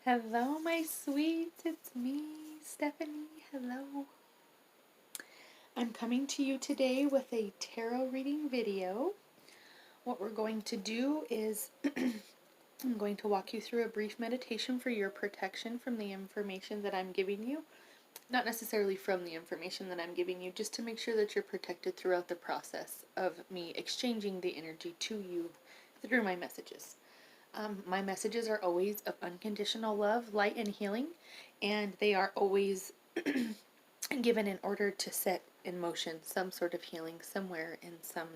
Hello, my sweets. It's me, Stephanie. Hello. I'm coming to you today with a tarot reading video. What we're going to do is I'm going to walk you through a brief meditation for your protection from the information that I'm giving you. Not necessarily from the information that I'm giving you, just to make sure that you're protected throughout the process of me exchanging the energy to you through my messages. My messages are always of unconditional love, light, and healing, and they are always given in order to set in motion some sort of healing somewhere in some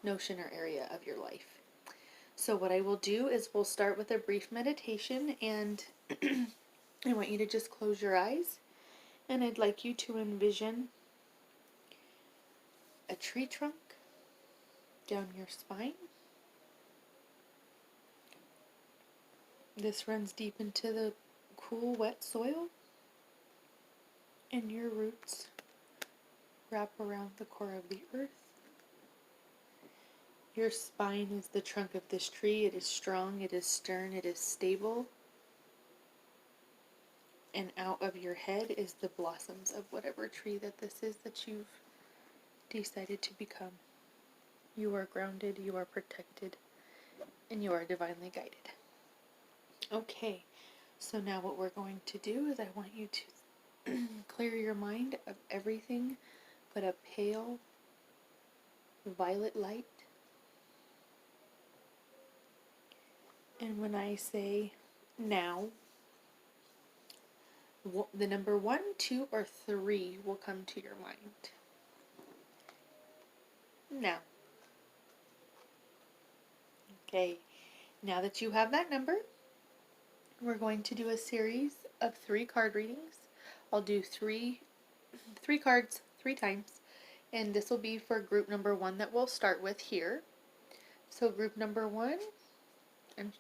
notion or area of your life. So what I will do is we'll start with a brief meditation, and I want you to just close your eyes, and I'd like you to envision a tree trunk down your spine. This runs deep into the cool, wet soil, and your roots wrap around the core of the earth. Your spine is the trunk of this tree. It is strong, it is stern, it is stable. And out of your head is the blossoms of whatever tree that this is that you've decided to become. You are grounded, you are protected, and you are divinely guided. Okay, so now what we're going to do is I want you to clear your mind of everything but a pale violet light. And when I say now, the number 1, 2, or 3 will come to your mind. Now. Okay, now that you have that number, we're going to do a series of 3 card readings. I'll do three cards 3 times, and this will be for group number 1 that we'll start with here. So group number 1, I'm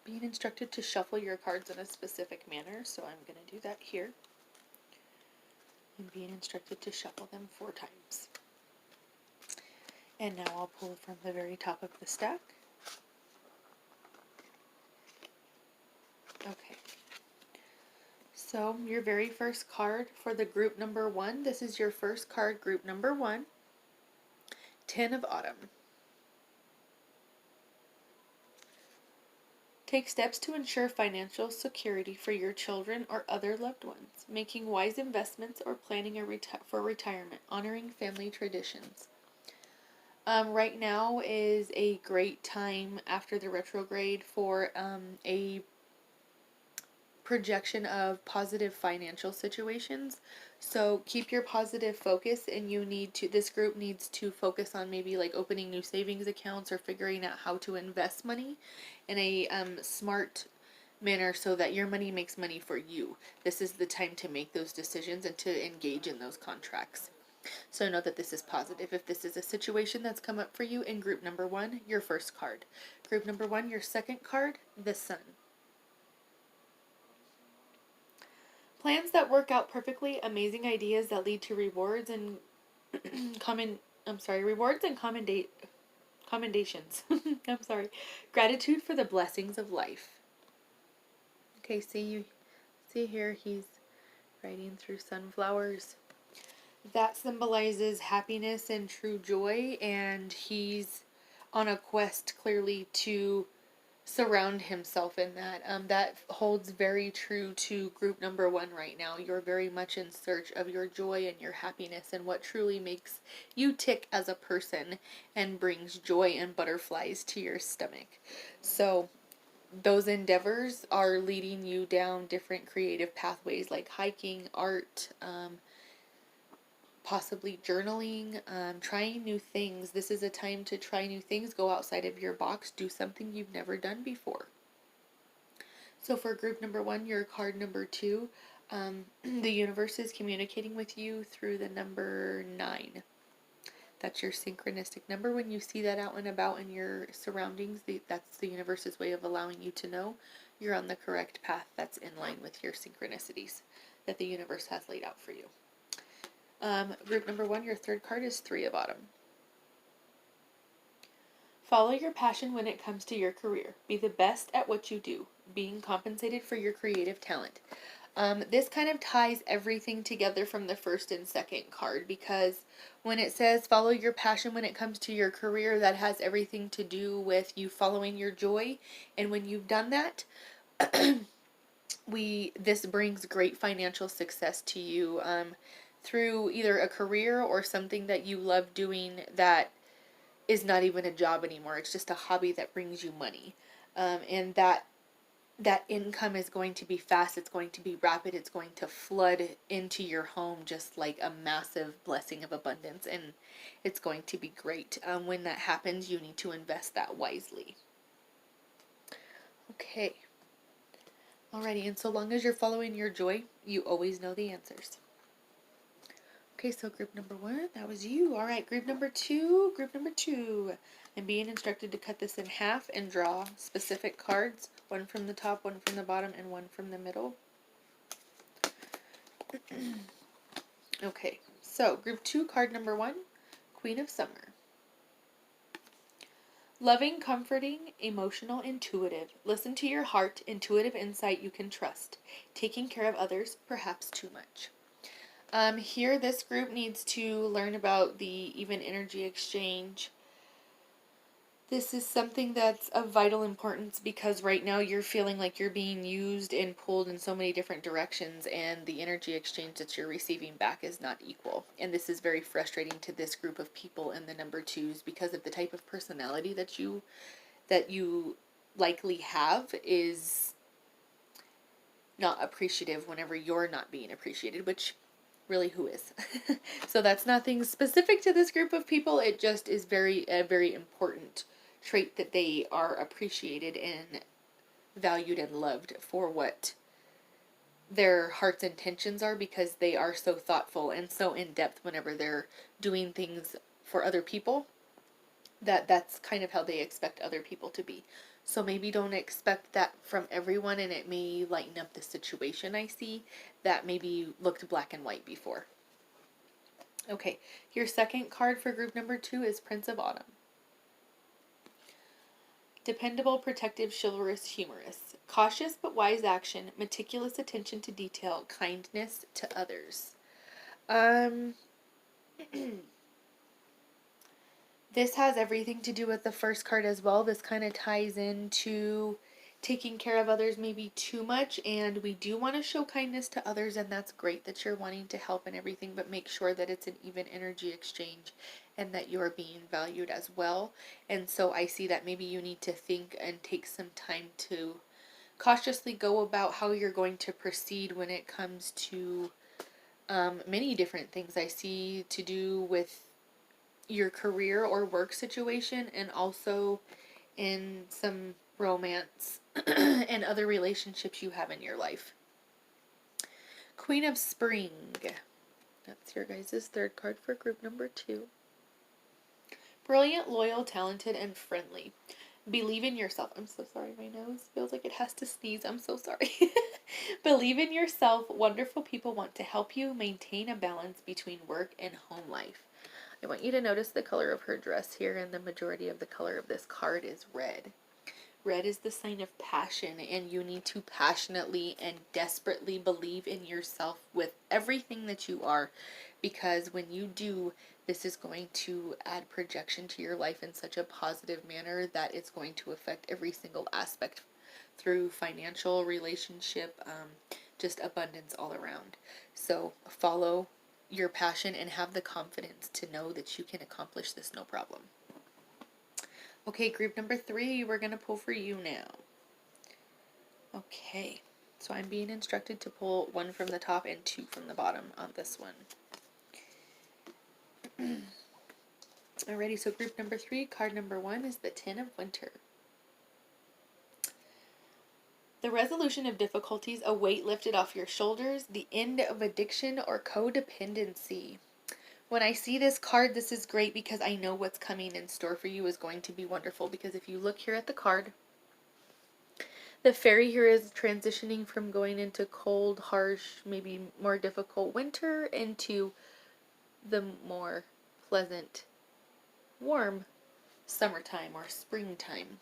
being instructed to shuffle your cards in a specific manner, so I'm going to do that here. I'm being instructed to shuffle them 4 times. And now I'll pull from the very top of the stack. Okay. So your very first card for the group number 1, this is your first card, group number 1, 10 of Autumn. Take steps to ensure financial security for your children or other loved ones, making wise investments or planning for retirement, honoring family traditions. Right now is a great time after the retrograde for a projection of positive financial situations. So keep your positive focus, and this group needs to focus on maybe like opening new savings accounts or figuring out how to invest money in a smart manner so that your money makes money for you. This is the time to make those decisions and to engage in those contracts. So know that this is positive. If this is a situation that's come up for you in group number 1, your first card. Group number 1, your second card, the Sun. Plans that work out perfectly, amazing ideas that lead to rewards and commendations. I'm sorry. Gratitude for the blessings of life. Okay, see here, he's writing through sunflowers. That symbolizes happiness and true joy, and he's on a quest clearly to surround himself in that. That holds very true to group number 1 right now. You're very much in search of your joy and your happiness and what truly makes you tick as a person and brings joy and butterflies to your stomach. So those endeavors are leading you down different creative pathways like hiking, art, possibly journaling, trying new things. This is a time to try new things, go outside of your box, do something you've never done before. So for group number 1, your card number 2, the universe is communicating with you through the number 9. That's your synchronistic number. When you see that out and about in your surroundings, that's the universe's way of allowing you to know you're on the correct path that's in line with your synchronicities that the universe has laid out for you. Group number 1, your third card is 3 of Autumn. Follow your passion when it comes to your career. Be the best at what you do. being compensated for your creative talent. This kind of ties everything together from the first and second card, because when it says follow your passion when it comes to your career, that has everything to do with you following your joy. And when you've done that, this brings great financial success to you, through either a career or something that you love doing that is not even a job anymore. It's just a hobby that brings you money. And that income is going to be fast, it's going to be rapid, it's going to flood into your home just like a massive blessing of abundance, and it's going to be great. When that happens, you need to invest that wisely. Okay. Alrighty, and so long as you're following your joy, you always know the answers. Okay, so group number 1, that was you. Alright, group number 2, I'm being instructed to cut this in half and draw specific cards, one from the top, one from the bottom, and one from the middle. Okay, so group 2, card number 1, Queen of Summer. Loving, comforting, emotional, intuitive. Listen to your heart, intuitive insight you can trust. Taking care of others, perhaps too much. Here, this group needs to learn about the even energy exchange. This is something that's of vital importance because right now you're feeling like you're being used and pulled in so many different directions, and the energy exchange that you're receiving back is not equal. And this is very frustrating to this group of people in the number 2s because of the type of personality that you likely have is not appreciative whenever you're not being appreciated, which really, who is? So that's nothing specific to this group of people. It just is a very important trait that they are appreciated and valued and loved for what their heart's intentions are, because they are so thoughtful and so in depth whenever they're doing things for other people, that's kind of how they expect other people to be. So maybe don't expect that from everyone, and it may lighten up the situation I see that maybe looked black and white before. Okay, your second card for group number 2 is Prince of Autumn. Dependable, protective, chivalrous, humorous. Cautious but wise action, meticulous attention to detail, kindness to others. This has everything to do with the first card as well. This kind of ties into taking care of others maybe too much, and we do want to show kindness to others, and that's great that you're wanting to help and everything, but make sure that it's an even energy exchange and that you're being valued as well. And so I see that maybe you need to think and take some time to cautiously go about how you're going to proceed when it comes to many different things I see to do with your career or work situation, and also in some romance and other relationships you have in your life. Queen of Spring. That's your guys' third card for group number 2. Brilliant, loyal, talented, and friendly. Believe in yourself. I'm so sorry, my nose feels like it has to sneeze. I'm so sorry. Believe in yourself. Wonderful people want to help you maintain a balance between work and home life. I want you to notice the color of her dress here, and the majority of the color of this card is red. Red is the sign of passion, and you need to passionately and desperately believe in yourself with everything that you are, because when you do, this is going to add projection to your life in such a positive manner that it's going to affect every single aspect through financial, relationship, just abundance all around. So follow your passion and have the confidence to know that you can accomplish this no problem. Okay, group number 3, we're going to pull for you now. Okay, so I'm being instructed to pull 1 from the top and 2 from the bottom on this one. Alrighty, so group number 3, card number 1 is the Ten of Winter. The resolution of difficulties, a weight lifted off your shoulders, the end of addiction or codependency. When I see this card, this is great because I know what's coming in store for you is going to be wonderful. Because if you look here at the card, the fairy here is transitioning from going into cold, harsh, maybe more difficult winter into the more pleasant, warm summertime or springtime.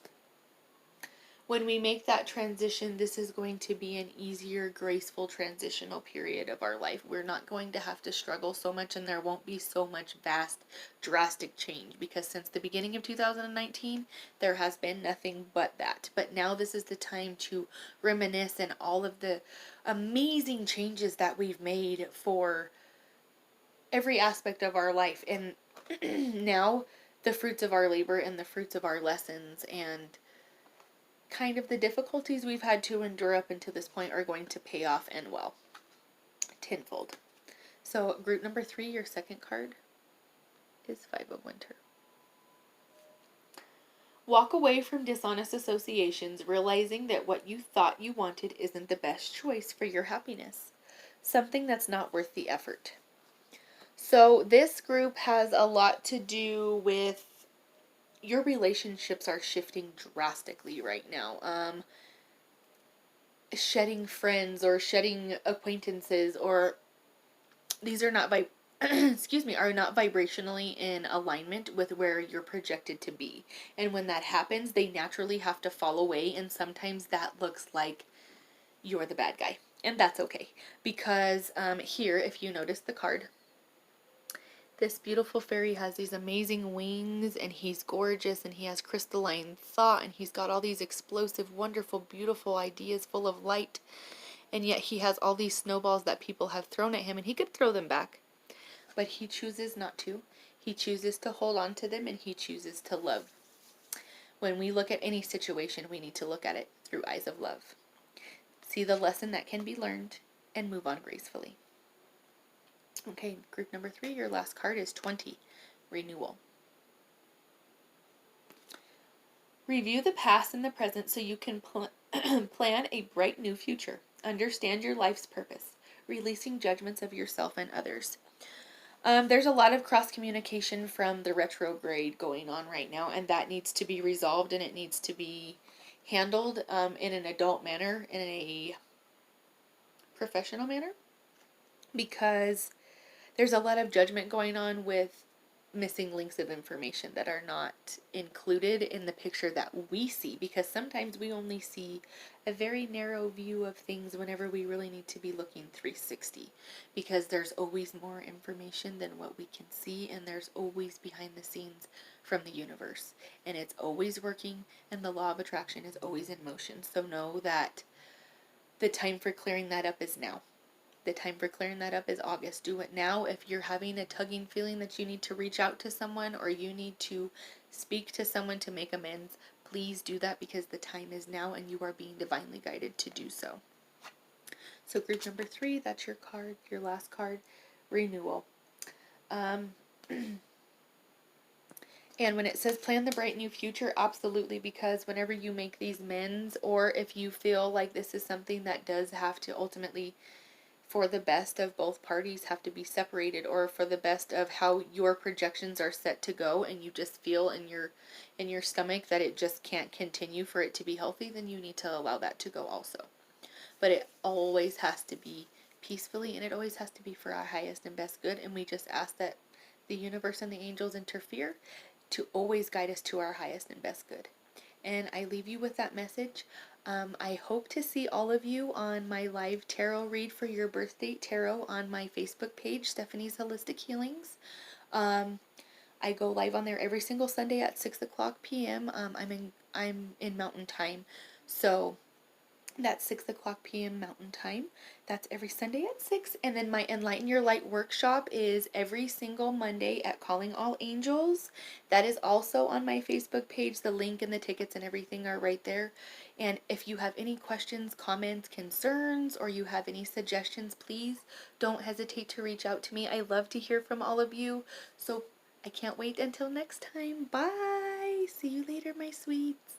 when we make that transition, this is going to be an easier, graceful transitional period of our life. We're not going to have to struggle so much, and there won't be so much vast, drastic change, because since the beginning of 2019, there has been nothing but that. But now this is the time to reminisce and all of the amazing changes that we've made for every aspect of our life. And now the fruits of our labor and the fruits of our lessons and kind of the difficulties we've had to endure up until this point are going to pay off, and well, tenfold. So group number 3, your second card is 5 of Winter. Walk away from dishonest associations, realizing that what you thought you wanted isn't the best choice for your happiness. Something that's not worth the effort. So this group has a lot to do with your relationships are shifting drastically right now. Shedding friends or shedding acquaintances, or these are not excuse me, are not vibrationally in alignment with where you're projected to be. And when that happens, they naturally have to fall away, and sometimes that looks like you're the bad guy. And that's okay, because here, if you notice the card, this beautiful fairy has these amazing wings, and he's gorgeous, and he has crystalline thought, and he's got all these explosive, wonderful, beautiful ideas full of light, and yet he has all these snowballs that people have thrown at him, and he could throw them back, but he chooses not to. He chooses to hold on to them, and he chooses to love. When we look at any situation, we need to look at it through eyes of love. See the lesson that can be learned, and move on gracefully. Okay, group number 3, your last card is 20, Renewal. Review the past and the present so you can plan a bright new future. Understand your life's purpose, releasing judgments of yourself and others. There's a lot of cross communication from the retrograde going on right now, and that needs to be resolved, and it needs to be handled in an adult manner, in a professional manner, because there's a lot of judgment going on with missing links of information that are not included in the picture that we see, because sometimes we only see a very narrow view of things whenever we really need to be looking 360, because there's always more information than what we can see, and there's always behind the scenes from the universe, and it's always working, and the law of attraction is always in motion. So know that the time for clearing that up is now. The time for clearing that up is August. Do it now. If you're having a tugging feeling that you need to reach out to someone, or you need to speak to someone to make amends, please do that, because the time is now and you are being divinely guided to do so. So group number 3, that's your card, your last card, Renewal. And when it says plan the bright new future, absolutely, because whenever you make these amends, or if you feel like this is something that does have to ultimately, for the best of both parties, have to be separated, or for the best of how your projections are set to go, and you just feel in your stomach that it just can't continue for it to be healthy, then you need to allow that to go also. But it always has to be peacefully, and it always has to be for our highest and best good, and we just ask that the universe and the angels interfere to always guide us to our highest and best good. And I leave you with that message. I hope to see all of you on my live tarot read for your birth date tarot on my Facebook page, Stephanie's Holistic Healings. I go live on there every single Sunday at 6:00 p.m. I'm in Mountain Time, so that's 6:00 p.m. Mountain Time. That's every Sunday at 6. And then my Enlighten Your Light workshop is every single Monday at Calling All Angels. That is also on my Facebook page. The link and the tickets and everything are right there. And if you have any questions, comments, concerns, or you have any suggestions, please don't hesitate to reach out to me. I love to hear from all of you. So I can't wait until next time. Bye. See you later, my sweets.